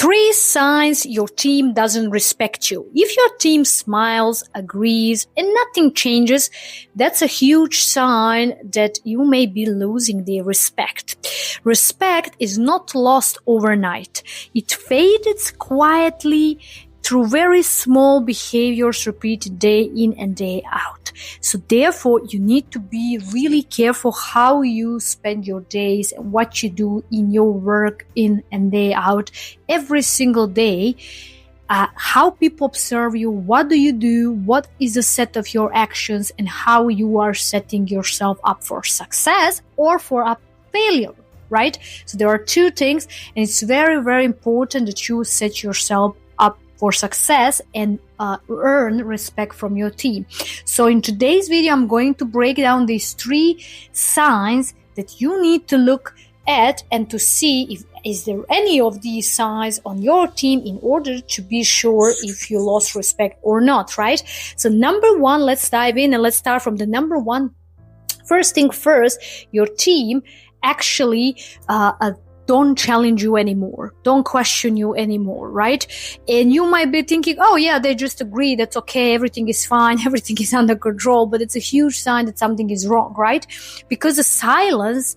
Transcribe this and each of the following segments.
3 signs your team doesn't respect you. If your team smiles, agrees, and nothing changes, that's a huge sign that you may be losing their respect. Respect is not lost overnight. It fades quietly through very small behaviors repeated day in and day out. So therefore, you need to be really careful how you spend your days and what you do in your work in and day out every single day. How people observe you, what do you do, what is the set of your actions, and how you are setting yourself up for success or for a failure, right? So there are 2 things, and it's very, very important that you set yourself up for success and earn respect from your team. So in today's video, I'm going to break down these 3 signs that you need to look at and to see if is there any of these signs on your team in order to be sure if you lost respect or not, right? So number 1, let's dive in and let's start from the number 1. First thing first, your team actually don't challenge you anymore, don't question you anymore, right? And you might be thinking, oh yeah, they just agree, that's okay, everything is fine, everything is under control, but it's a huge sign that something is wrong, right? Because the silence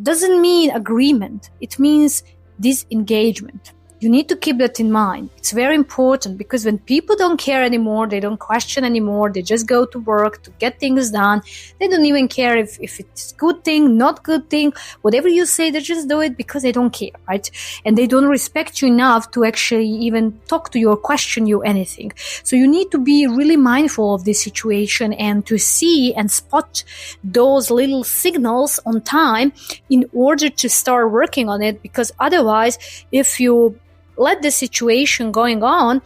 doesn't mean agreement, it means disengagement. You need to keep that in mind. It's very important because when people don't care anymore, they don't question anymore, they just go to work to get things done. They don't even care if it's good thing, not good thing, whatever you say, they just do it because they don't care, right? And they don't respect you enough to actually even talk to you or question you anything. So you need to be really mindful of this situation and to see and spot those little signals on time in order to start working on it, because otherwise, if you let the situation going on,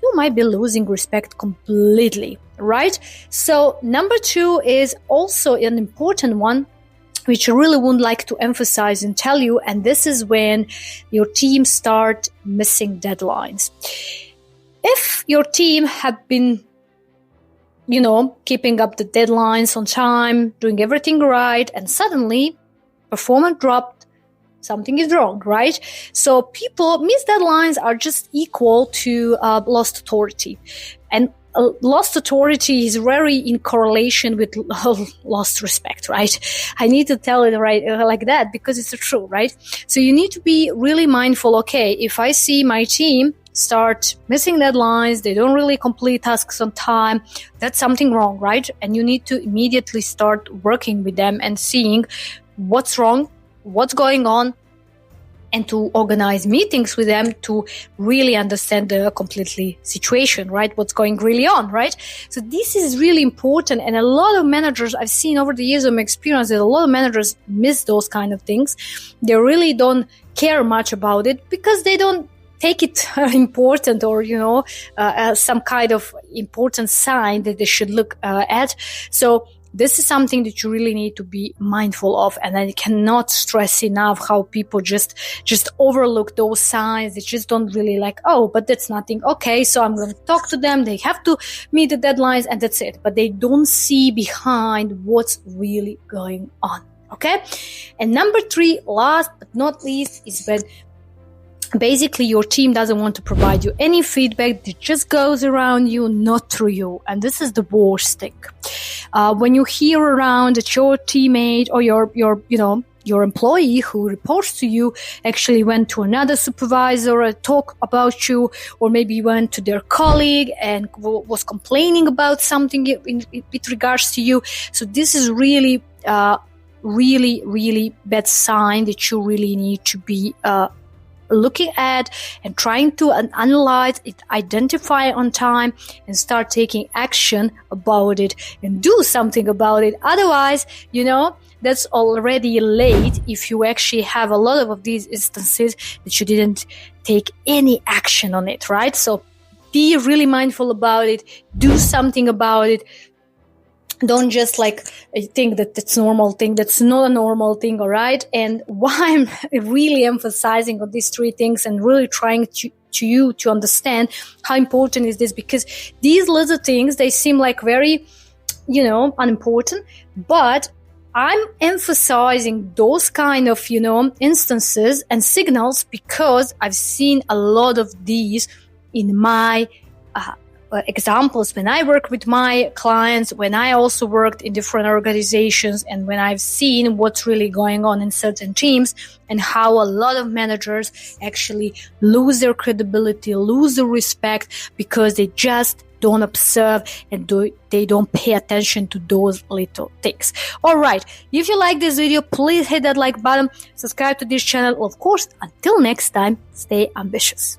you might be losing respect completely, right? So number 2 is also an important one, which I really would like to emphasize and tell you, and this is when your team start missing deadlines. If your team have been, keeping up the deadlines on time, doing everything right, and suddenly performance dropped, something is wrong, right? So missed deadlines are just equal to lost authority. And lost authority is very in correlation with lost respect, right? I need to tell it right like that because it's true, right? So you need to be really mindful, okay, if I see my team start missing deadlines, they don't really complete tasks on time, that's something wrong, right? And you need to immediately start working with them and seeing what's wrong, what's going on, and to organize meetings with them to really understand the completely situation, right? What's going really on, right? So this is really important. And a lot of managers, I've seen over the years of my experience that a lot of managers miss those kind of things. They really don't care much about it because they don't take it important or, some kind of important sign that they should look at. So this is something that you really need to be mindful of, and I cannot stress enough how people just overlook those signs. They just don't really but that's nothing. Okay, so I'm going to talk to them. They have to meet the deadlines and that's it. But they don't see behind what's really going on. Okay? And number 3, last but not least, is when basically your team doesn't want to provide you any feedback. It just goes around you, not through you. And this is the worst thing. When you hear around that your teammate or your employee who reports to you actually went to another supervisor and talk about you, or maybe went to their colleague and was complaining about something with regards to you. So this is really, really bad sign that you really need to be looking at and trying to analyze it, identify on time, and start taking action about it and do something about it. Otherwise, that's already late if you actually have a lot of these instances that you didn't take any action on it, right? So be really mindful about it, do something about it. Don't just think that it's normal thing. That's not a normal thing, all right? And why I'm really emphasizing on these 3 things and really trying to understand how important is this, because these little things, they seem like very, unimportant, but I'm emphasizing those kind of, instances and signals because I've seen a lot of these in my examples when I work with my clients, when I also worked in different organizations, and when I've seen what's really going on in certain teams and how a lot of managers actually lose their credibility, lose the respect because they just don't observe and they don't pay attention to those little things. All right. If you like this video, please hit that like button, subscribe to this channel. Of course, until next time, stay ambitious.